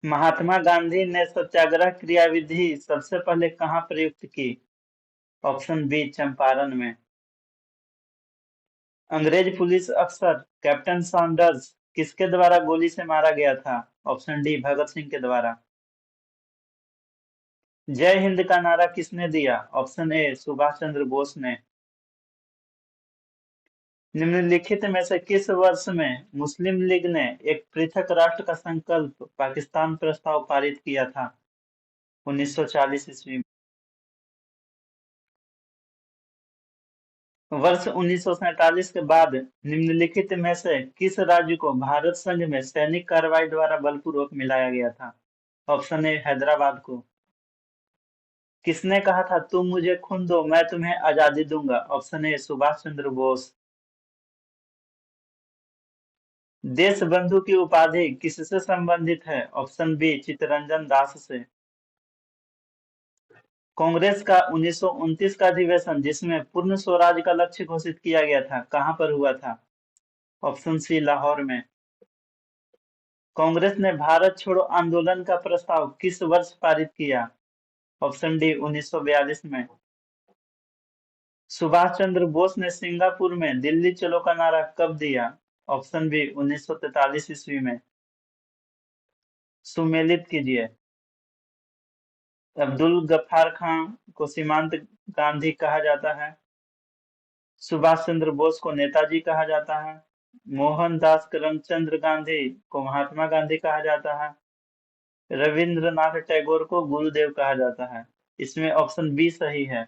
महात्मा गांधी ने सत्याग्रह क्रियाविधि सबसे पहले कहाँ प्रयुक्त की? ऑप्शन बी चंपारण में। अंग्रेज पुलिस अफसर कैप्टन सॉन्डर्स किसके द्वारा गोली से मारा गया था? ऑप्शन डी भगत सिंह के द्वारा। जय हिंद का नारा किसने दिया? ऑप्शन ए सुभाष चंद्र बोस ने। निम्नलिखित में से किस वर्ष में मुस्लिम लीग ने एक पृथक राष्ट्र का संकल्प पाकिस्तान प्रस्ताव पारित किया था? 1940 ईस्वी में। वर्ष 1947 के बाद निम्नलिखित में से किस राज्य को भारत संघ में सैनिक कार्रवाई द्वारा बलपूर्वक मिलाया गया था? ऑप्शन ए हैदराबाद को। किसने कहा था तुम मुझे खून दो मैं तुम्हें आजादी दूंगा? Option A Subhash Chandra Bose. देश बंधु की उपाधि किससे संबंधित है? ऑप्शन बी चित्तरंजन दास से। कांग्रेस का 1929 का अधिवेशन जिसमें पूर्ण स्वराज का लक्ष्य घोषित किया गया था कहां पर हुआ था? ऑप्शन सी लाहौर में। कांग्रेस ने भारत छोड़ो आंदोलन का प्रस्ताव किस वर्ष पारित किया? ऑप्शन डी 1942 में। सुभाष चंद्र बोस ने सिंगापुर में दिल्ली चलो का नारा कब दिया? ऑप्शन बी 1943 ईस्वी में। सुमेलित कीजिए। अब्दुल गफ्फार खां को सीमांत गांधी कहा जाता है। सुभाष चंद्र बोस को नेताजी कहा जाता है। मोहनदास करमचंद गांधी को महात्मा गांधी कहा जाता है। रविंद्रनाथ टैगोर को गुरुदेव कहा जाता है। इसमें ऑप्शन बी सही है।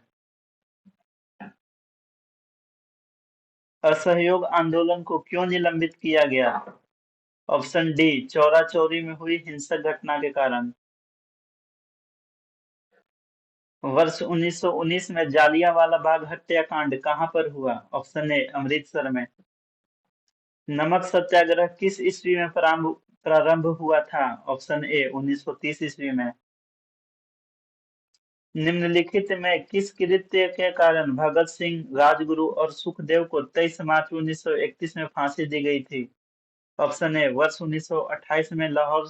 असहयोग आंदोलन को क्यों निलंबित किया गया? ऑप्शन डी चौरा चौरी में हुई हिंसक घटना के कारण। वर्ष 1919 में जालियांवाला बाग हत्याकांड कहां पर हुआ? ऑप्शन ए अमृतसर में। नमक सत्याग्रह किस ईस्वी में प्रारंभ हुआ था? ऑप्शन ए 1930 ईस्वी में। निम्नलिखित में किस कृत्य के कारण भगत सिंह, राजगुरु और सुखदेव को 23 मार्च 1931 में फांसी दी गई थी? ऑप्शन ए वर्ष 1928 में लाहौर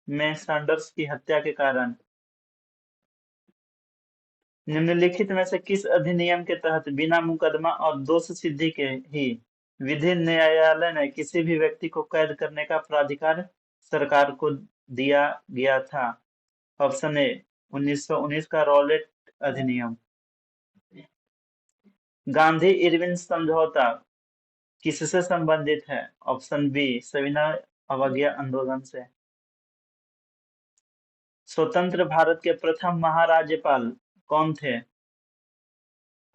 में सैंडर्स की हत्या के कारण। निम्नलिखित में से किस अधिनियम के तहत बिना मुकदमा और दोष सिद्धि के ही विधि न्यायालय ने किसी भी व्यक्ति को कैद करने का प्राधिकार सरकार को दिया गया था? ऑप्शन ए 1919 का रॉलेट अधिनियम। गांधी इरविन समझौता किससे संबंधित है? ऑप्शन बी सविनय अवज्ञा आंदोलन से। स्वतंत्र भारत के प्रथम महाराज्यपाल कौन थे?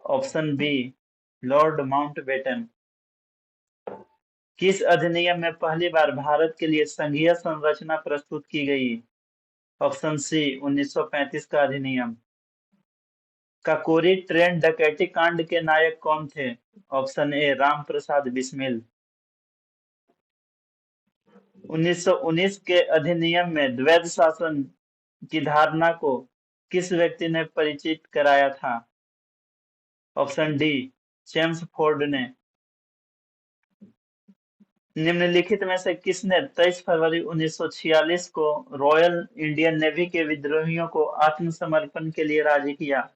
Option B Lord Mountbatten. किस अधिनियम में पहली बार भारत के लिए संघीय संरचना प्रस्तुत की गई? ऑप्शन सी 1935 का अधिनियम। काकोरी ट्रेन डकैती कांड के नायक कौन थे? Option A Ram Prasad Bismil. 1919 के अधिनियम में द्वैध शासन की धारणा को किस व्यक्ति ने परिचित कराया था? ऑप्शन डी चेम्सफोर्ड ने। निम्नलिखित में से किसने 23 फरवरी 1946 को रॉयल इंडियन नेवी के विद्रोहियों को आत्मसमर्पण के लिए राजी किया?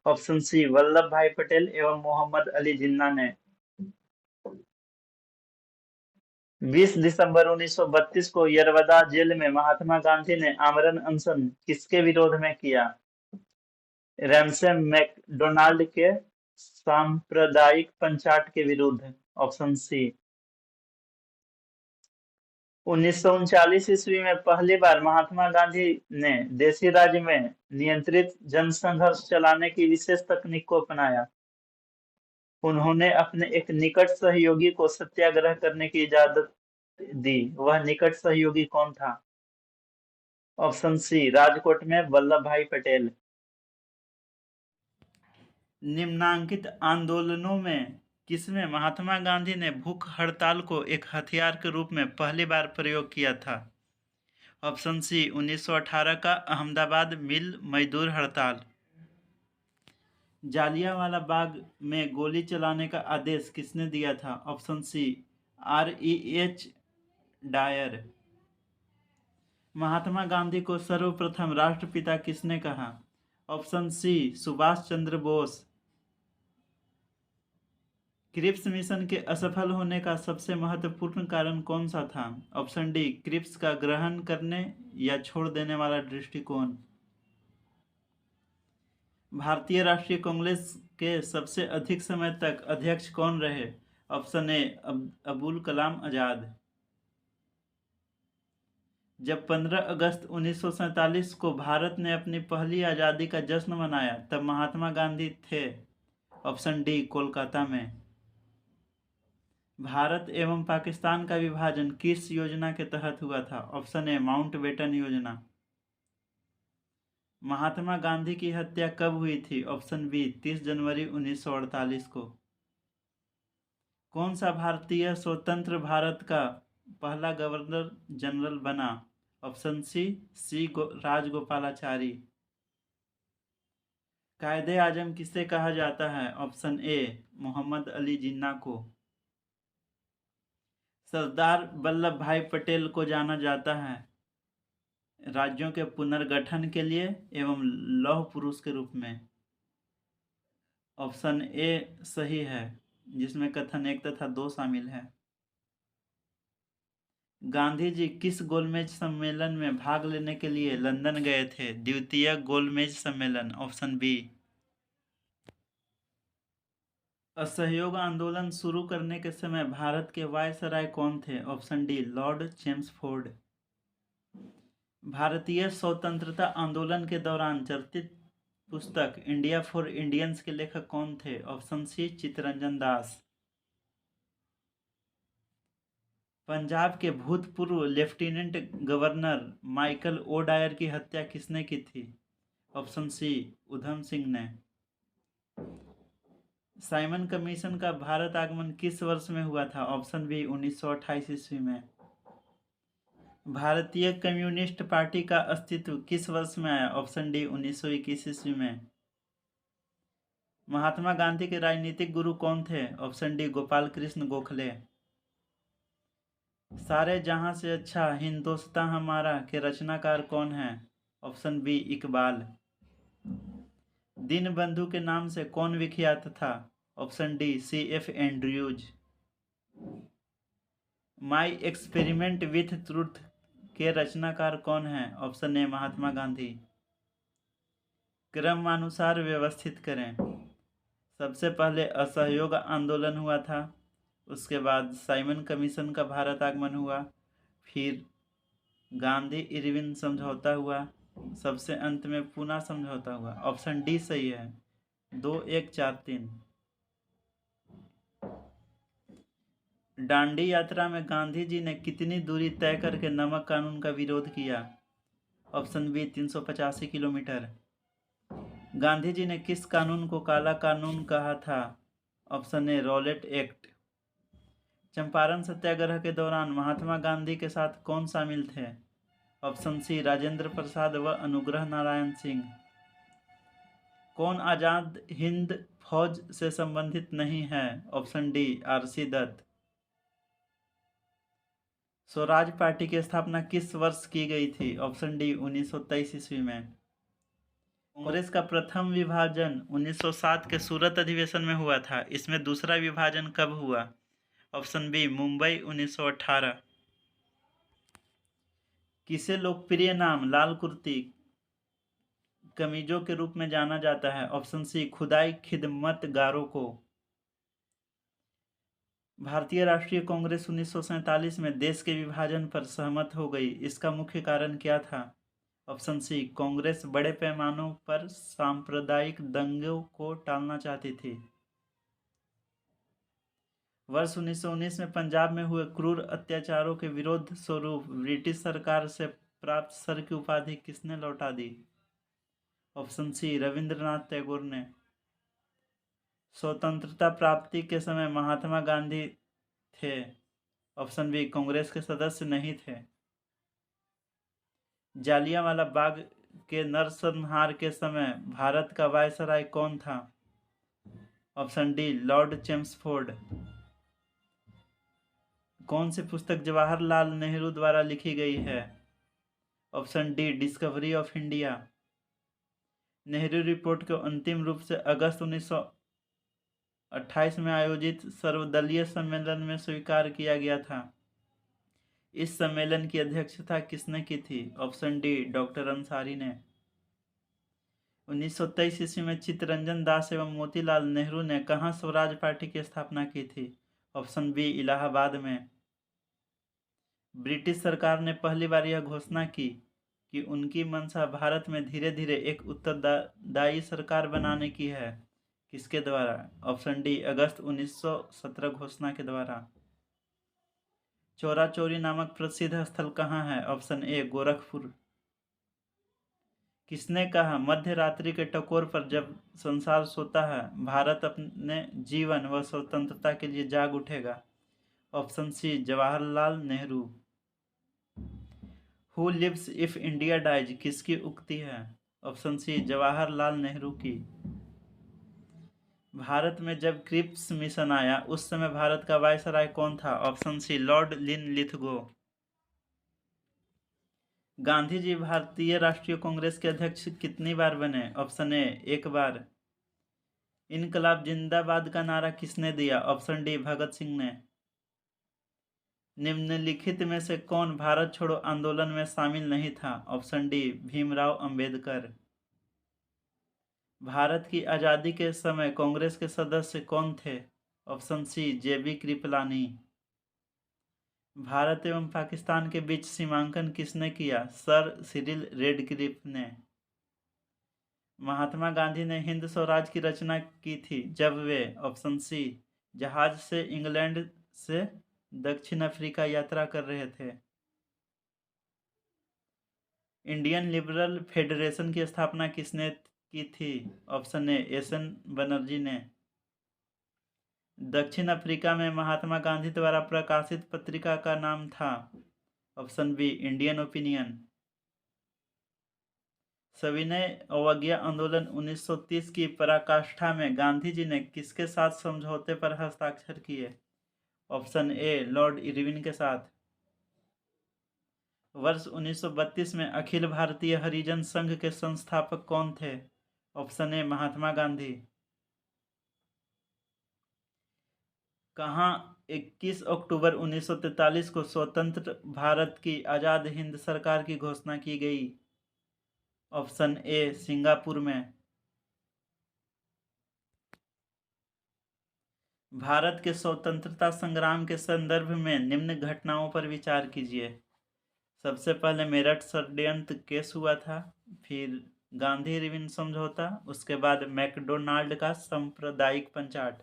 ऑप्शन सी वल्लभ भाई पटेल एवं मोहम्मद अली जिन्ना ने। 20 दिसंबर 1932 को यरवदा जेल में महात्मा गांधी ने आमरण अनशन किसके विरोध में किया? रैमसे मैकडोनाल्ड के सांप्रदायिक पंचाट के विरुद्ध। Option C. 1939 ईस्वी में पहली बार महात्मा गांधी ने देशी राज्य में नियंत्रित जनसंघर्ष चलाने की विशेष तकनीक को अपनाया। उन्होंने अपने एक निकट सहयोगी को सत्याग्रह करने की इजाजत दी। वह निकट सहयोगी कौन था? ऑप्शन सी राजकोट में वल्लभ भाई पटेल। निम्नांकित आंदोलनों में किसमें महात्मा गांधी ने भूख हड़ताल को एक हथियार के रूप में पहली बार प्रयोग किया था? ऑप्शन सी 1918 का अहमदाबाद मिल मजदूर हड़ताल। जालियांवाला बाग में गोली चलाने का आदेश किसने दिया था? Option C REH Dyer. Mahatma Gandhi को सर्वप्रथम राष्ट्रपिता किसने कहा? Option C Subhash Chandra Bose. Cripps mission के असफल होने का सबसे महत्वपूर्ण कारण कौन सा था? ऑप्शन डी क्रिप्स का ग्रहण करने या छोड़ देने वाला दृष्टिकोण। भारतीय राष्ट्रीय कांग्रेस के सबसे अधिक समय तक अध्यक्ष कौन रहे? Option A Abul Kalam Azad. जब 15 अगस्त 1947 को भारत ने अपनी पहली आज़ादी का जश्न मनाया तब महात्मा गांधी थे? ऑप्शन डी कोलकाता में। भारत एवं पाकिस्तान का विभाजन किस योजना के तहत हुआ था? ऑप्शन ए माउंटबेटन योजना। महात्मा गांधी की हत्या कब हुई थी? ऑप्शन बी 30 जनवरी 1948 को। कौन सा भारतीय स्वतंत्र भारत का पहला गवर्नर जनरल बना? Option C Rajagopalachari. कायदे आजम किसे कहा जाता है? ऑप्शन ए मोहम्मद अली जिन्ना को। सरदार वल्लभ भाई पटेल को जाना जाता है राज्यों के पुनर्गठन के लिए एवं लौह पुरुष के रूप में। ऑप्शन ए सही है, जिसमें कथन 1 तथा 2 शामिल है। गांधी जी किस गोलमेज सम्मेलन में भाग लेने के लिए लंदन गए थे? द्वितीय गोलमेज सम्मेलन। Option B. असहयोग आंदोलन शुरू करने के समय भारत के वायसराय कौन थे? Option D Lord Chelmsford. भारतीय स्वतंत्रता आंदोलन के दौरान चर्चित पुस्तक इंडिया फॉर इंडियंस के लेखक कौन थे? Option C Chittaranjan Das. पंजाब के भूतपूर्व lieutenant governor Michael O'Dwyer की हत्या किसने की थी? ऑप्शन सी उधम सिंह ने। साइमन कमीशन का भारत आगमन किस वर्ष में हुआ था? ऑप्शन बी 1928 ईस्वी में। भारतीय कम्युनिस्ट पार्टी का अस्तित्व किस वर्ष में आया? ऑप्शन डी 1921 ईस्वी में। महात्मा गांधी के राजनीतिक गुरु कौन थे? Option D Gopal Krishna Gokhale. सारे जहां से अच्छा हिंदोस्तां हमारा के रचनाकार कौन है? Option B Iqbal. दीन बंधु के नाम से कौन विख्यात था? Option D C.F. Andrews. My experiment with truth के रचनाकार कौन है? Option A Mahatma Gandhi. क्रमानुसार व्यवस्थित करें। सबसे पहले असहयोग आंदोलन हुआ था, उसके बाद साइमन कमीशन का भारत आगमन हुआ, फिर गांधी इरविन समझौता हुआ, सबसे अंत में पूना समझौता हुआ। ऑप्शन डी सही है, 2 1 4 3। दांडी यात्रा में गांधी जी ने कितनी दूरी तय करके नमक कानून का विरोध किया? Option B 385 kilometre. Gandhi ji ने किस कानून को काला कानून कहा था? Option A Rowlatt act. Champaran Satyagraha के दौरान महात्मा गांधी के साथ कौन शामिल थे? ऑप्शन सी राजेंद्र प्रसाद व अनुग्रह नारायण सिंह। कौन आजाद हिंद फौज से संबंधित नहीं है? Option D RC Dutt. Swaraj party की स्थापना किस वर्ष की गई थी? ऑप्शन डी 1923 ईस्वी में। कांग्रेस का प्रथम विभाजन 1907 के सूरत अधिवेशन में हुआ था, इसमें दूसरा विभाजन कब हुआ? Option B Mumbai 1918। किसे लोकप्रिय नाम लाल कुर्ती कमीजों के रूप में जाना जाता है? ऑप्शन सी खुदाई खिदमतगारों को। भारतीय राष्ट्रीय कांग्रेस 1947 में देश के विभाजन पर सहमत हो गई, इसका मुख्य कारण क्या था? ऑप्शन सी कांग्रेस बड़े पैमानों पर सांप्रदायिक दंगों को टालना चाहती थी। वर्ष 1919 में पंजाब में हुए क्रूर अत्याचारों के विरोध स्वरूप ब्रिटिश सरकार से प्राप्त सर की उपाधि किसने लौटा दी? ऑप्शन सी रविंद्रनाथ टैगोर ने। स्वतंत्रता प्राप्ति के समय महात्मा गांधी थे? ऑप्शन बी कांग्रेस के सदस्य नहीं थे। जालियांवाला बाग के नरसंहार के समय भारत का वायसराय कौन था? Option D Lord Chelmsford. कौन सी पुस्तक जवाहरलाल नेहरू द्वारा लिखी गई है? Option D discovery of India. Nehru report को अंतिम रूप से अगस्त 1928 में आयोजित सर्वदलीय सम्मेलन में स्वीकार किया गया था। इस सम्मेलन की अध्यक्षता किसने की थी? ऑप्शन डी डॉक्टर अंसारी ने। 1923 ईस्वी में चित्तरंजन दास एवं मोतीलाल नेहरू ने कहाँ स्वराज पार्टी की स्थापना की थी? ऑप्शन बी इलाहाबाद में। ब्रिटिश सरकार ने पहली बार यह घोषणा की कि उनकी मंशा भारत में धीरे धीरे एक उत्तरदायी सरकार बनाने की है। किसके द्वारा? ऑप्शन डी अगस्त 1917 घोषणा के द्वारा। चौरा चौरी नामक प्रसिद्ध स्थल कहाँ है? ऑप्शन ए गोरखपुर। किसने कहा मध्य रात्रि के टकोर पर जब संसार सोता है भारत अपने जीवन व स्वतंत्रता के लिए जाग उठेगा? Option C Jawaharlal Nehru. Who lives if India dies किसकी उक्ति है? ऑप्शन सी जवाहरलाल नेहरू की। भारत में जब क्रिप्स मिशन आया उस समय भारत का वायसराय कौन था? Option C lord Linlithgow. Gandhi ji भारतीय राष्ट्रीय कांग्रेस के अध्यक्ष कितनी बार बने? ऑप्शन ए एक बार। इनकलाब जिंदाबाद का नारा किसने दिया? ऑप्शन डी भगत सिंह ने। निम्नलिखित में से कौन भारत छोड़ो आंदोलन में शामिल नहीं था? Option D Bhimrao Ambedkar. भारत की आज़ादी के समय कांग्रेस के सदस्य कौन थे? Option C J B Kripalani. Bharat एवं पाकिस्तान के बीच सीमांकन किसने किया? सर सिरिल रेडक्लिफ ने। महात्मा गांधी ने हिंद स्वराज की रचना की थी जब वे ऑप्शन सी जहाज से इंग्लैंड से दक्षिण अफ्रीका यात्रा कर रहे थे। इंडियन लिबरल फेडरेशन की स्थापना किसने की थी? Option A SN. बनर्जी ने। दक्षिण अफ्रीका में महात्मा गांधी द्वारा प्रकाशित पत्रिका का नाम था? Option B Indian opinion. सविनय अवज्ञा आंदोलन 1930 की पराकाष्ठा में गांधी जी ने किसके साथ समझौते पर हस्ताक्षर किए? ऑप्शन ए लॉर्ड इरविन के साथ। वर्ष 1932 में अखिल भारतीय हरिजन संघ के संस्थापक कौन थे? Option A Mahatma Gandhi. कहाँ 21 अक्टूबर 1943 को स्वतंत्र भारत की आज़ाद हिंद सरकार की घोषणा की गई? ऑप्शन ए सिंगापुर में। भारत के स्वतंत्रता संग्राम के संदर्भ में निम्न घटनाओं पर विचार कीजिए। सबसे पहले मेरठ षड्यंत्र केस हुआ था, फिर गांधी इरविन समझौता, उसके बाद मैकडोनाल्ड का सांप्रदायिक पंचाट।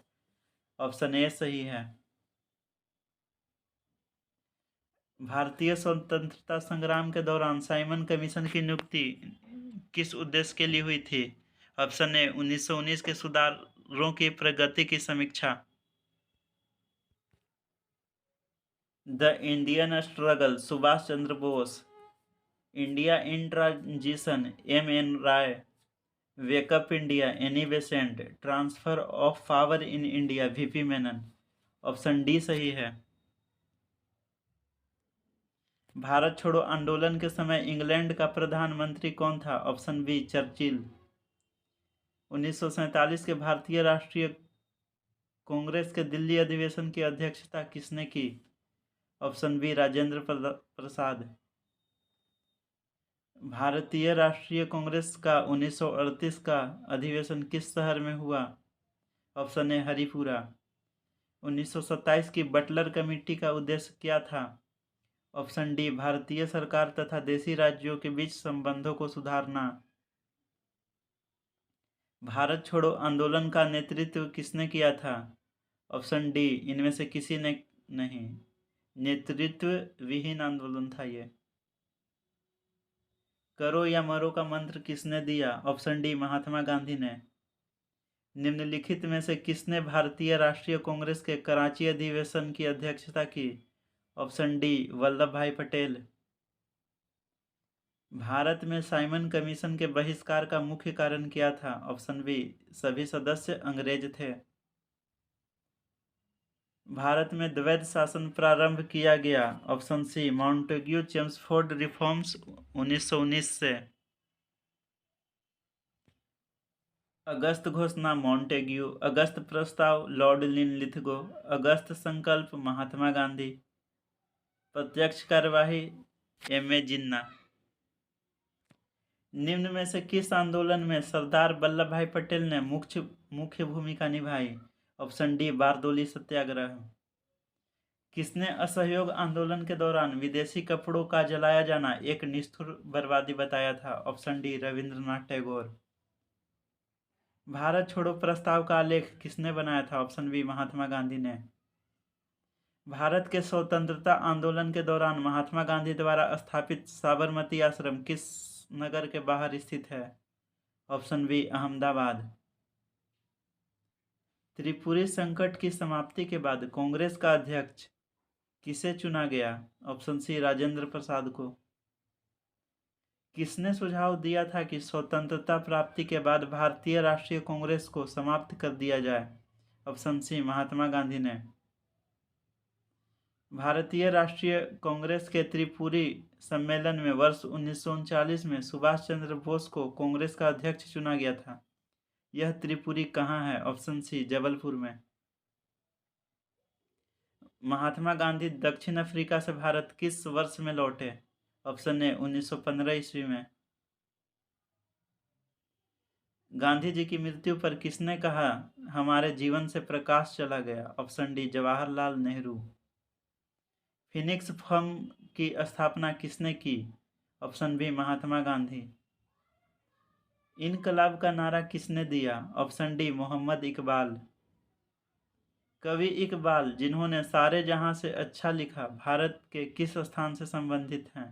ऑप्शन ए सही है। भारतीय स्वतंत्रता संग्राम के दौरान साइमन कमीशन की नियुक्ति किस उद्देश्य के लिए हुई थी? ऑप्शन ए 1919 के सुधारों की प्रगति की समीक्षा। The Indian struggle Subhash Chandra Bose. India in transition M N. Roy. Wake up India Annie Besant. Transfer of power in India V P. Menon. Option D सही है। भारत छोड़ो आंदोलन के समय इंग्लैंड का प्रधानमंत्री कौन था? Option B Churchill. 1947 के भारतीय राष्ट्रीय कांग्रेस के दिल्ली अधिवेशन की अध्यक्षता किसने की? Option B Rajendra Prasad. भारतीय राष्ट्रीय कांग्रेस का 1938 का अधिवेशन किस शहर में हुआ? Option A Haripura. 1927 की बटलर कमेटी का उद्देश्य क्या था? ऑप्शन डी भारतीय सरकार तथा देशी राज्यों के बीच संबंधों को सुधारना। भारत छोड़ो आंदोलन का नेतृत्व किसने किया था? ऑप्शन डी इनमें से किसी ने नहीं। नेतृत्व विहीन आंदोलन था ये। करो या मरो का मंत्र किसने दिया? ऑप्शन डी महात्मा गांधी ने। निम्नलिखित में से किसने भारतीय राष्ट्रीय कांग्रेस के कराची अधिवेशन की अध्यक्षता की? ऑप्शन डी वल्लभ भाई पटेल। भारत में साइमन कमीशन के बहिष्कार का मुख्य कारण क्या था? ऑप्शन बी सभी सदस्य अंग्रेज थे। भारत में द्वैध शासन प्रारंभ किया गया। Option C Montagu Chelmsford reforms 1919 से। अगस्त घोषणा मॉन्टेग्यू, अगस्त प्रस्ताव लॉर्ड लिनलिथगो, अगस्त संकल्प महात्मा गांधी, प्रत्यक्ष कार्यवाही एम ए जिन्ना। निम्न में से किस आंदोलन में सरदार वल्लभ भाई पटेल ने मुख्य भूमिका निभाई? Option D Bardoli Satyagraha. किसने असहयोग आंदोलन के दौरान विदेशी कपड़ों का जलाया जाना एक निष्ठुर बर्बादी बताया था? Option D Rabindranath Tagore. भारत छोड़ो प्रस्ताव का आलेख किसने बनाया था? ऑप्शन बी महात्मा गांधी ने। भारत के स्वतंत्रता आंदोलन के दौरान महात्मा गांधी द्वारा स्थापित साबरमती आश्रम किस नगर के बाहर स्थित है? Option B Ahmedabad. त्रिपुरी संकट की समाप्ति के बाद कांग्रेस का अध्यक्ष किसे चुना गया? ऑप्शन सी राजेंद्र प्रसाद को। किसने सुझाव दिया था कि स्वतंत्रता प्राप्ति के बाद भारतीय राष्ट्रीय कांग्रेस को समाप्त कर दिया जाए? ऑप्शन सी महात्मा गांधी ने। भारतीय राष्ट्रीय कांग्रेस के त्रिपुरी सम्मेलन में वर्ष 1939 में सुभाष चंद्र बोस को कांग्रेस का अध्यक्ष चुना गया था। यह त्रिपुरी कहाँ है? ऑप्शन सी जबलपुर में। महात्मा गांधी दक्षिण अफ्रीका से भारत किस वर्ष में लौटे? ऑप्शन ए 1915 ईस्वी में। गांधी जी की मृत्यु पर किसने कहा हमारे जीवन से प्रकाश चला गया? Option D Jawaharlal Nehru. Phoenix firm की स्थापना किसने की? Option B Mahatma Gandhi. इनकलाब का नारा किसने दिया? Option D Mohammad Iqbal. कवि इकबाल जिन्होंने सारे जहां से अच्छा लिखा भारत के किस स्थान से संबंधित हैं?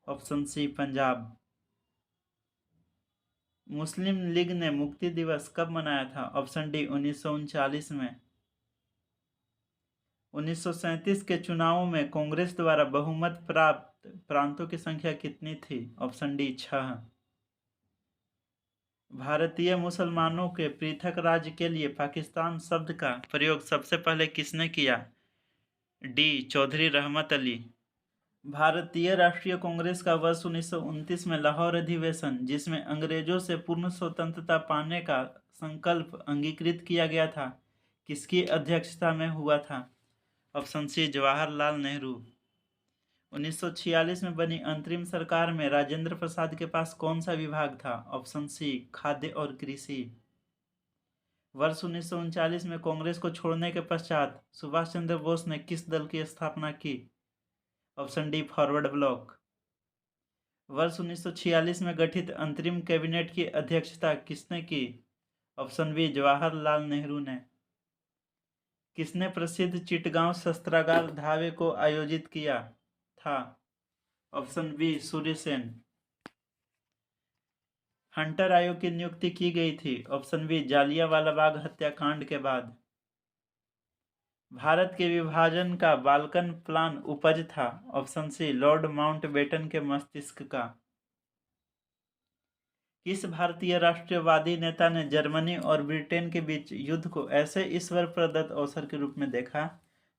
Option C Punjab. मुस्लिम लीग ने मुक्ति दिवस कब मनाया था? ऑप्शन डी 1939 में। 1937 के चुनावों में कांग्रेस द्वारा बहुमत प्राप्त प्रांतों की संख्या कितनी थी? Option D 6। भारतीय मुसलमानों के पृथक राज्य के लिए पाकिस्तान शब्द का प्रयोग सबसे पहले किसने किया? डी चौधरी रहमत अली। भारतीय राष्ट्रीय कांग्रेस का वर्ष 1929 में लाहौर अधिवेशन, जिसमें अंग्रेजों से पूर्ण स्वतंत्रता पाने का संकल्प अंगीकृत किया गया था, किसकी अध्यक्षता में हुआ था? Option C Jawaharlal Nehru. 1946 में बनी अंतरिम सरकार में राजेंद्र प्रसाद के पास कौन सा विभाग था? ऑप्शन सी खाद्य और कृषि। वर्ष 1939 में कांग्रेस को छोड़ने के पश्चात सुभाष चंद्र बोस ने किस दल की स्थापना की? Option D forward block. वर्ष 1946 में गठित अंतरिम कैबिनेट की अध्यक्षता किसने की? ऑप्शन बी जवाहरलाल नेहरू ने। किसने प्रसिद्ध चिटगांव शस्त्रागार धावे को आयोजित किया था? Option B Surya Sen. Hunter आयोग की नियुक्ति की गई थी? ऑप्शन बी जालियांवाला बाग हत्याकांड के बाद। भारत के विभाजन का बाल्कन प्लान उपज था? ऑप्शन सी लॉर्ड माउंटबेटन के मस्तिष्क का। किस भारतीय राष्ट्रवादी नेता ने जर्मनी और ब्रिटेन के बीच युद्ध को ऐसे ईश्वर प्रदत्त अवसर के रूप में देखा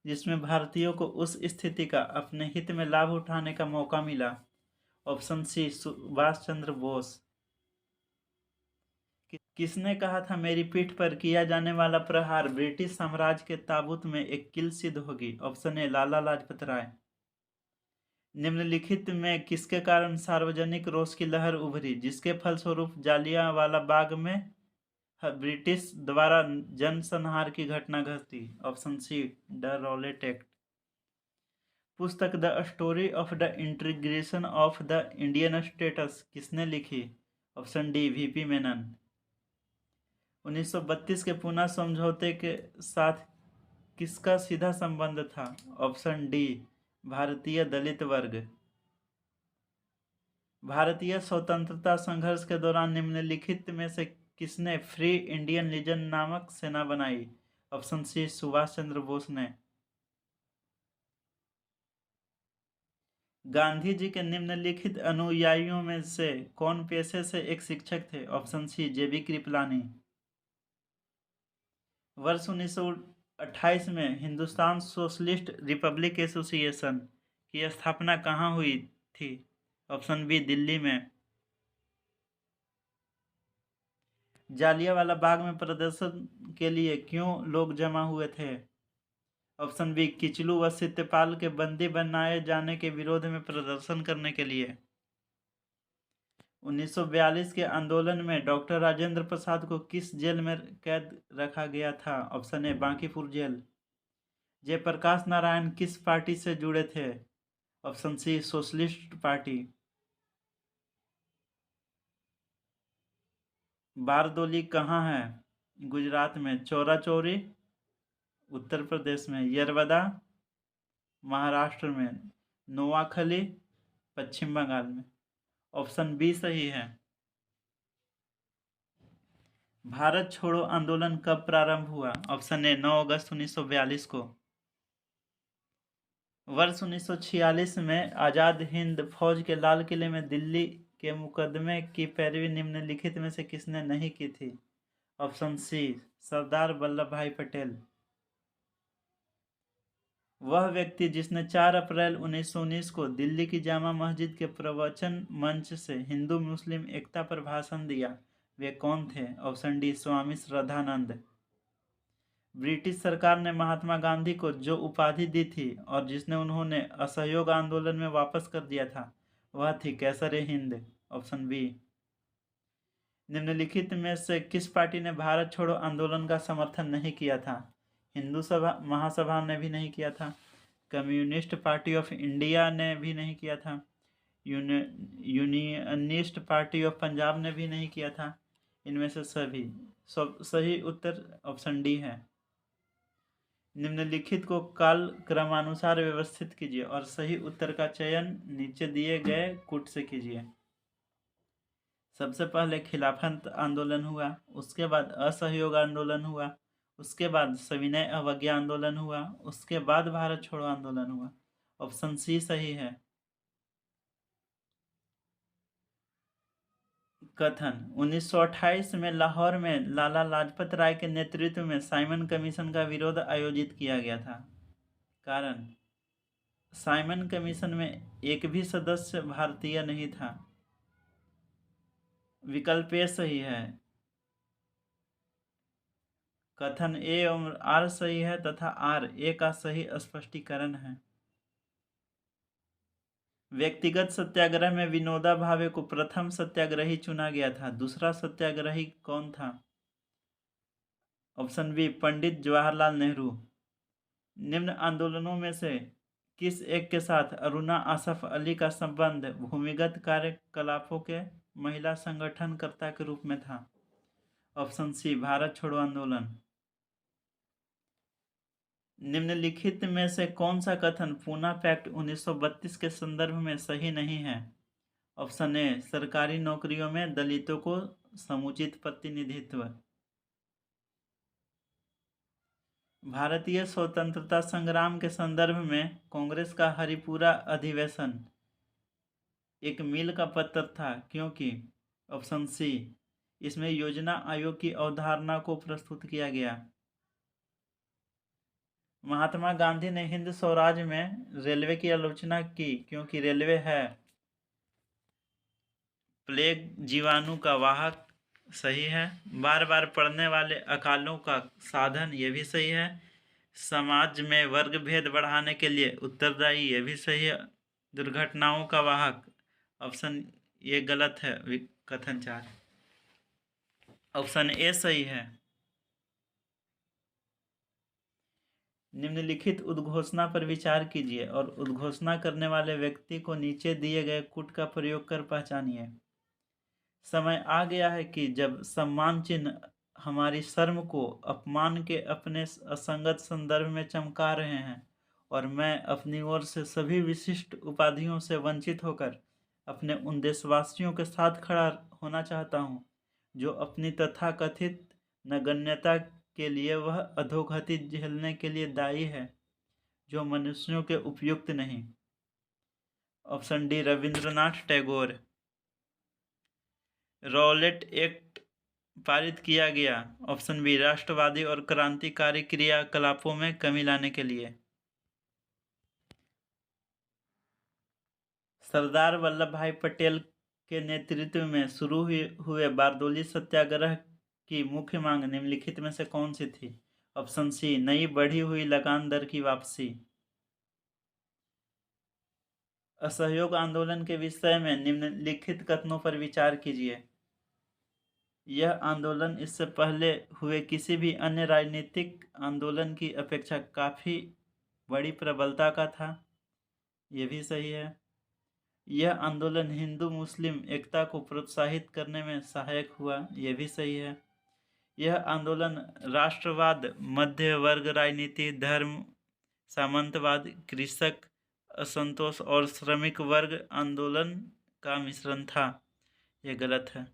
जिसमें भारतीयों को उस स्थिति का अपने हित में लाभ उठाने का मौका मिला? Option C Subhash Chandra Bose. किसने कहा था मेरी पीठ पर किया जाने वाला प्रहार ब्रिटिश साम्राज्य के ताबूत में एक कील सिद्ध होगी? Option A Lala Lajpat Rai. निम्नलिखित में किसके कारण सार्वजनिक रोष की लहर उभरी जिसके फलस्वरूप जालियांवाला बाग में ब्रिटिश द्वारा जनसंहार की घटना घटी? Option C the Rowlatt act. पुस्तक the story of the integration of the Indian states किसने लिखी? Option D VP Menon. 1932 के पुणे समझौते के साथ किसका सीधा संबंध था? ऑप्शन डी भारतीय दलित वर्ग। भारतीय स्वतंत्रता संघर्ष के दौरान निम्नलिखित में से किसने फ्री इंडियन लीजन नामक सेना बनाई? ऑप्शन सी सुभाष चंद्र बोस ने। गांधी जी के निम्नलिखित अनुयायियों में से कौन पेशे से एक शिक्षक थे? Option C J B Kripalani. वर्ष 1928 में हिंदुस्तान सोशलिस्ट रिपब्लिक एसोसिएशन की स्थापना कहाँ हुई थी? ऑप्शन बी, दिल्ली में। जालियांवाला बाग में प्रदर्शन के लिए क्यों लोग जमा हुए थे? ऑप्शन बी, किचलू व सत्यपाल के बंदी बनाए जाने के विरोध में प्रदर्शन करने के लिए। 1942 के आंदोलन में डॉक्टर राजेंद्र प्रसाद को किस जेल में कैद रखा गया था? Option A, Bankipur jail. Jayaprakash Narayan किस पार्टी से जुड़े थे? Option C, socialist party. Bardoli कहाँ है? गुजरात में। चौरा चौरी उत्तर प्रदेश में। यरवदा महाराष्ट्र में। नोआखली पश्चिम बंगाल में। ऑप्शन बी सही है। भारत छोड़ो आंदोलन कब प्रारंभ हुआ? ऑप्शन ए, 9 अगस्त 1942 को। वर्ष 1946 में आजाद हिंद फौज के लाल किले में दिल्ली के मुकदमे की पैरवी निम्नलिखित में से किसने नहीं की थी? ऑप्शन सी, सरदार वल्लभ भाई पटेल। वह व्यक्ति जिसने 4 अप्रैल 1919 को दिल्ली की जामा मस्जिद के प्रवचन मंच से हिंदू मुस्लिम एकता पर भाषण दिया, वे कौन थे? Option D, Swami Shraddhanand. British सरकार ने महात्मा गांधी को जो उपाधि दी थी और जिसने उन्होंने असहयोग आंदोलन में वापस कर दिया था, वह थी कैसर हिंद। Option B. निम्नलिखित में से किस पार्टी ने भारत छोड़ो आंदोलन का समर्थन नहीं किया था? हिंदू सभा महासभा ने भी नहीं किया था, कम्युनिस्ट पार्टी ऑफ इंडिया ने भी नहीं किया था, यूनियनिस्ट पार्टी ऑफ पंजाब ने भी नहीं किया था। इनमें से सही उत्तर ऑप्शन डी है। निम्नलिखित को काल क्रमानुसार व्यवस्थित कीजिए और सही उत्तर का चयन नीचे दिए गए कूट से कीजिए। सबसे पहले खिलाफत आंदोलन हुआ, उसके बाद असहयोग आंदोलन हुआ, उसके बाद सविनय अवज्ञा आंदोलन हुआ, उसके बाद भारत छोड़ो आंदोलन हुआ। ऑप्शन सी सही है। कथन 1928 में लाहौर में लाला लाजपत राय के नेतृत्व में साइमन कमीशन का विरोध आयोजित किया गया था। कारण, साइमन कमीशन में एक भी सदस्य भारतीय नहीं था। विकल्प ए सही है। कथन ए और आर सही है तथा आर ए का सही स्पष्टीकरण है। व्यक्तिगत सत्याग्रह में विनोबा भावे को प्रथम सत्याग्रही चुना गया था, दूसरा सत्याग्रही कौन था? Option B, Pandit Jawaharlal Nehru. निम्न आंदोलनों में से किस एक के साथ अरुणा आसफ अली का संबंध भूमिगत कार्यकलापों के महिला संगठनकर्ता के रूप में था? ऑप्शन सी, भारत छोड़ो आंदोलन। निम्नलिखित में से कौन सा कथन पूना पैक्ट 1932 के संदर्भ में सही नहीं है? ऑप्शन ए, सरकारी नौकरियों में दलितों को समुचित प्रतिनिधित्व। भारतीय स्वतंत्रता संग्राम के संदर्भ में कांग्रेस का हरिपुरा अधिवेशन एक मील का पत्थर था, क्योंकि ऑप्शन सी, इसमें योजना आयोग की अवधारणा को प्रस्तुत किया गया। महात्मा गांधी ने हिंद स्वराज में रेलवे की आलोचना की, क्योंकि रेलवे है प्लेग जीवाणु का वाहक, सही है। बार बार पड़ने वाले अकालों का साधन, ये भी सही है। समाज में वर्ग भेद बढ़ाने के लिए उत्तरदायी, ये भी सही है। दुर्घटनाओं का वाहक, ऑप्शन ये गलत है। कथन 4 ऑप्शन ए सही है। निम्नलिखित उद्घोषणा पर विचार कीजिए और उद्घोषणा करने वाले व्यक्ति को नीचे दिए गए कूट का प्रयोग कर पहचानिए। समय आ गया है कि जब सम्मान चिन्ह हमारी शर्म को अपमान के अपने असंगत संदर्भ में चमका रहे हैं और मैं अपनी ओर से सभी विशिष्ट उपाधियों से वंचित होकर अपने उन देशवासियों के साथ खड़ा होना चाहता हूँ जो अपनी तथाकथित नगण्यता के लिए वह अधोगति झेलने के लिए दायी है जो मनुष्यों के उपयुक्त नहीं। Option D, Rabindranath Tagore. Rowlatt act पारित किया गया? ऑप्शन बी राष्ट्रवादी और क्रांतिकारी क्रियाकलापों में कमी लाने के लिए। सरदार वल्लभ भाई पटेल के नेतृत्व में शुरू हुए बारदोली सत्याग्रह की मुख्य मांग निम्नलिखित में से कौन सी थी? ऑप्शन सी नई बढ़ी हुई लगान दर की वापसी। असहयोग आंदोलन के विषय में निम्नलिखित कथनों पर विचार कीजिए। यह आंदोलन इससे पहले हुए किसी भी अन्य राजनीतिक आंदोलन की अपेक्षा काफी बड़ी प्रबलता का था। यह भी सही है। यह आंदोलन हिंदू मुस्लिम एकता को प्रोत्साहित करने में सहायक हुआ। यह भी सही है। यह आंदोलन राष्ट्रवाद, मध्य वर्ग राजनीति, धर्म, सामंतवाद, कृषक असंतोष और श्रमिक वर्ग आंदोलन का मिश्रण था। यह गलत है।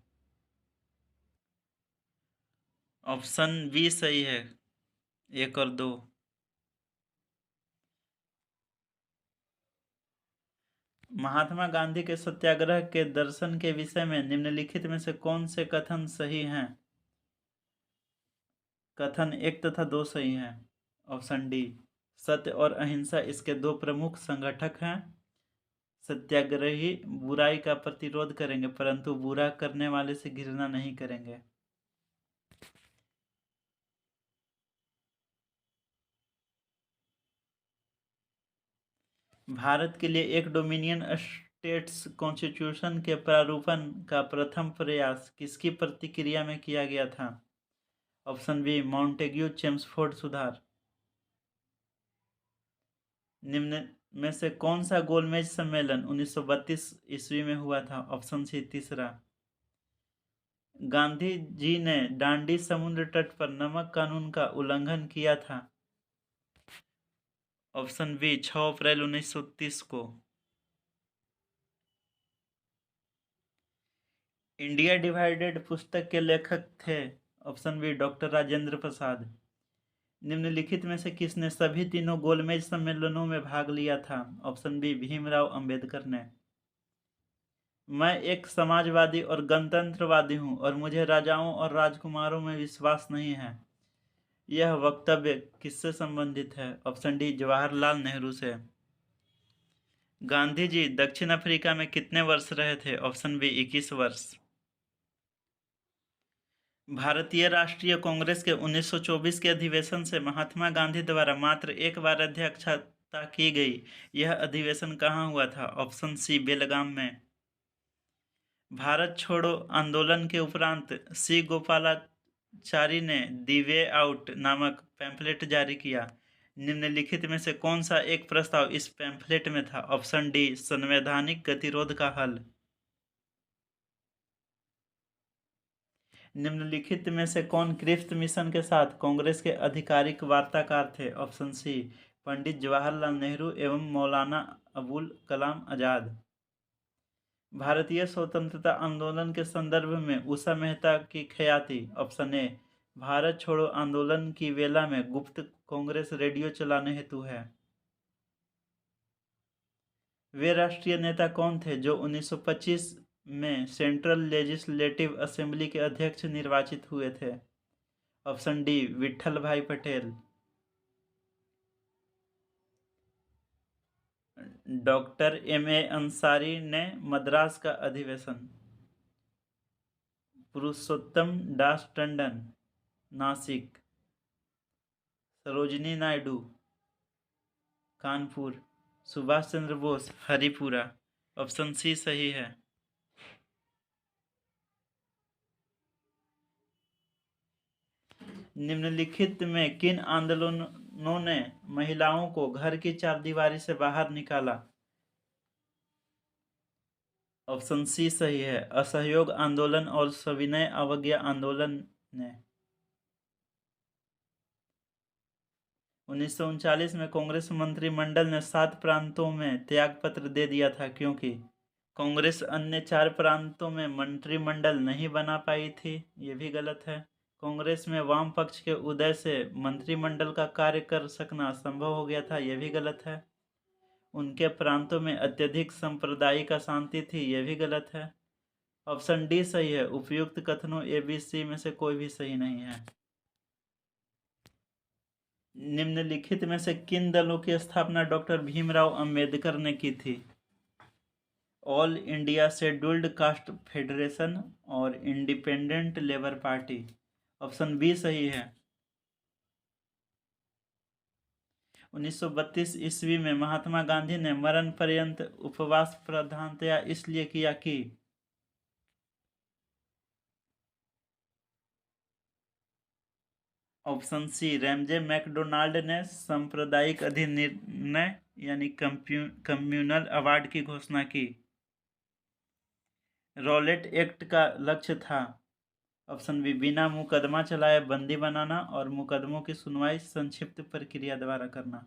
ऑप्शन बी सही है, 1 और 2। महात्मा गांधी के सत्याग्रह के दर्शन के विषय में निम्नलिखित में से कौन से कथन सही हैं? कथन 1 तथा 2 सही हैं। ऑप्शन डी सत्य और अहिंसा इसके 2 प्रमुख संगठक हैं। सत्याग्रही बुराई का प्रतिरोध करेंगे परंतु बुरा करने वाले से घृणा नहीं करेंगे। भारत के लिए एक डोमिनियन स्टेट्स कॉन्स्टिट्यूशन के प्रारूपण का प्रथम प्रयास किसकी प्रतिक्रिया में किया गया था? ऑप्शन बी मॉन्टेग्यू चेम्सफोर्ड सुधार। निम्न में से कौन सा गोलमेज सम्मेलन 1932 ईस्वी में हुआ था? ऑप्शन सी तीसरा। गांधी जी ने डांडी समुद्र तट पर नमक कानून का उल्लंघन किया था। ऑप्शन बी 6 अप्रैल 1930 को। इंडिया डिवाइडेड पुस्तक के लेखक थे। Option B doctor Rajendra Prasad. निम्नलिखित में से किसने सभी तीनों गोलमेज सम्मेलनों में भाग लिया था? ऑप्शन बी भीमराव अंबेडकर ने। मैं एक समाजवादी और गणतंत्रवादी हूं और मुझे राजाओं और राजकुमारों में विश्वास नहीं है। यह वक्तव्य किससे संबंधित है? ऑप्शन डी जवाहरलाल नेहरू से। गांधी जी दक्षिण अफ्रीका में कितने वर्ष रहे थे? ऑप्शन बी 21 वर्ष। भारतीय राष्ट्रीय कांग्रेस के 1924 के अधिवेशन से महात्मा गांधी द्वारा मात्र एक बार अध्यक्षता की गई। यह अधिवेशन कहाँ हुआ था? ऑप्शन सी बेलगाम में। भारत छोड़ो आंदोलन के उपरांत सी गोपालाचारी ने दी वे आउट नामक पैम्फलेट जारी किया। निम्नलिखित में से कौन सा एक प्रस्ताव इस पैम्फलेट में था? ऑप्शन डी संवैधानिक गतिरोध का हल। निम्नलिखित में से कौन क्रिप्स मिशन के साथ कांग्रेस के आधिकारिक वार्ताकार थे? ऑप्शन सी पंडित जवाहरलाल नेहरू एवं मौलाना अबुल कलाम आजाद। भारतीय स्वतंत्रता आंदोलन के संदर्भ में उषा मेहता की ख्याति। ऑप्शन ए भारत छोड़ो आंदोलन की वेला में गुप्त कांग्रेस रेडियो चलाने हेतु है। वे राष्ट्रीय नेता कौन थे जो 1925 में सेंट्रल लेजिस्लेटिव असेंबली के अध्यक्ष निर्वाचित हुए थे? ऑप्शन डी विट्ठल भाई पटेल। Doctor M.A. अंसारी ने मद्रास का अधिवेशन। पुरुषोत्तम दास टंडन नासिक। सरोजिनी नायडू कानपुर। सुभाष चंद्र बोस हरिपुरा। ऑप्शन सी सही है। निम्नलिखित में किन आंदोलनों ने महिलाओं को घर की चारदीवारी से बाहर निकाला? ऑप्शन सी सही है, असहयोग आंदोलन और सविनय अवज्ञा आंदोलन ने। 1939 में कांग्रेस मंत्रिमंडल ने 7 प्रांतों में त्यागपत्र दे दिया था क्योंकि कांग्रेस अन्य 4 प्रांतों में मंत्रिमंडल नहीं बना पाई थी। ये भी गलत है। कांग्रेस में वाम पक्ष के उदय से मंत्रिमंडल का कार्य कर सकना संभव हो गया था। यह भी गलत है। उनके प्रांतों में अत्यधिक सांप्रदायिक अशांति थी। यह भी गलत है। ऑप्शन डी सही है। उपयुक्त कथनों ए बी सी में से कोई भी सही नहीं है। निम्नलिखित में से किन दलों की स्थापना डॉक्टर भीमराव अंबेडकर ने की थी? All India scheduled caste federation और independent labour party. Option B सही है। 1932 ईस्वी में महात्मा गांधी ने मरण पर्यंत उपवास प्रधानतया इसलिए किया कि ऑप्शन सी, रैमजे मैकडोनाल्ड ने सांप्रदायिक अधिनिर्णय यानी कम्युनल अवार्ड की घोषणा की। रॉलेट एक्ट का लक्ष्य था। ऑप्शन बी, बिना मुकदमा चलाए बंदी बनाना और मुकदमों की सुनवाई संक्षिप्त प्रक्रिया द्वारा करना।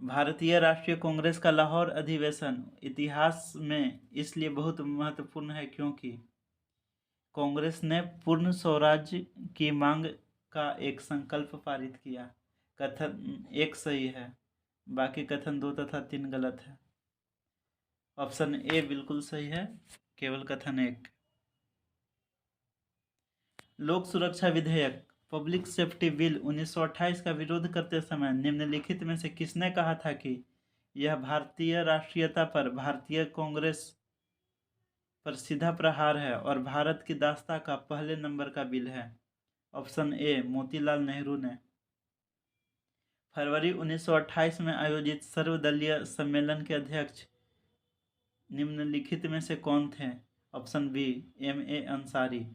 भारतीय राष्ट्रीय कांग्रेस का लाहौर अधिवेशन इतिहास में इसलिए बहुत महत्वपूर्ण है क्योंकि कांग्रेस ने पूर्ण स्वराज्य की मांग का एक संकल्प पारित किया। कथन एक सही है, बाकी कथन 2 तथा 3 गलत है। ऑप्शन ए बिल्कुल सही है, केवल कथन 1। लोक सुरक्षा विधेयक पब्लिक सेफ्टी बिल 1928 का विरोध करते समय निम्नलिखित में से किसने कहा था कि यह भारतीय राष्ट्रीयता पर भारतीय कांग्रेस पर सीधा प्रहार है और भारत की दास्ता का पहले नंबर का बिल है? ऑप्शन ए, मोतीलाल नेहरू ने। फरवरी 1928 में आयोजित सर्वदलीय सम्मेलन के अध्यक्ष निम्नलिखित में से कौन थे? Option B, M.A. अंसारी।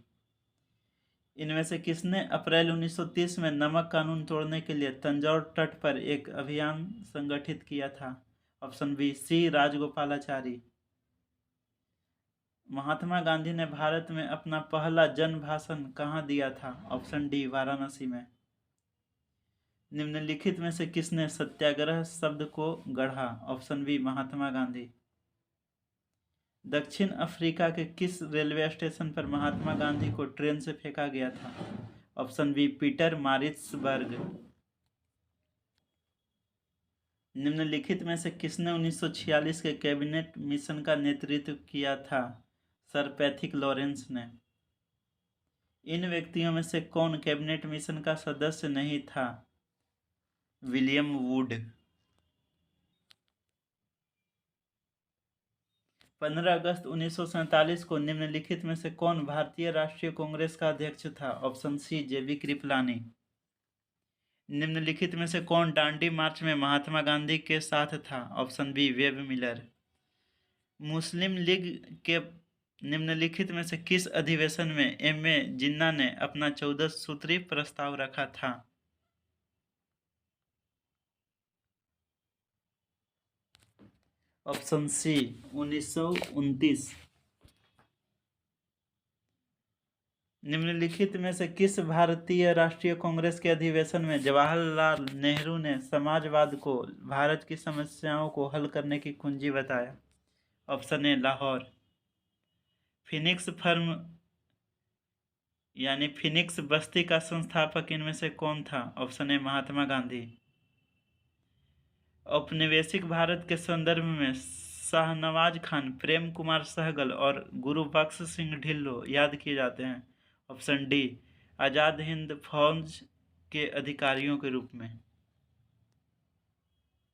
इनमें से किसने अप्रैल 1930 में नमक कानून तोड़ने के लिए तंजौर तट पर एक अभियान संगठित किया था? ऑप्शन बी, सी राजगोपालाचारी। महात्मा गांधी ने भारत में अपना पहला जन भाषण कहाँ दिया था? ऑप्शन डी, वाराणसी में। निम्नलिखित में से किसने सत्याग्रह शब्द को गढ़ा? Option B, Mahatma Gandhi. दक्षिण अफ्रीका के किस रेलवे स्टेशन पर महात्मा गांधी को ट्रेन से फेंका गया था? Option B, Pietermaritzburg. निम्नलिखित में से किसने 1946 के कैबिनेट मिशन का नेतृत्व किया था? सर पैथिक लॉरेंस ने। इन व्यक्तियों में से कौन कैबिनेट मिशन का सदस्य नहीं था? William would. 15 अगस्त 1947 को निम्नलिखित में से कौन भारतीय राष्ट्रीय कांग्रेस का अध्यक्ष था? Option C, JB Kripalani. निम्नलिखित में से कौन दांडी मार्च में महात्मा गांधी के साथ था? Option B, Webb Miller. Muslim League के निम्नलिखित में से किस अधिवेशन में M.A. जिन्ना ने अपना 14 सूत्री प्रस्ताव रखा था? Option C, 1929। निम्नलिखित में से किस भारतीय राष्ट्रीय कांग्रेस के अधिवेशन में जवाहरलाल नेहरू ने समाजवाद को भारत की समस्याओं को हल करने की कुंजी बताया? Option A, Lahore. Phoenix firm यानी फिनिक्स बस्ती का संस्थापक इनमें से कौन था? Option A, Mahatma Gandhi. औपनिवेशिक भारत के संदर्भ में शाहनवाज खान, प्रेम कुमार सहगल और गुरुबख्श सिंह ढिल्लों याद किए जाते हैं? ऑप्शन डी, आज़ाद हिंद फौज के अधिकारियों के रूप में।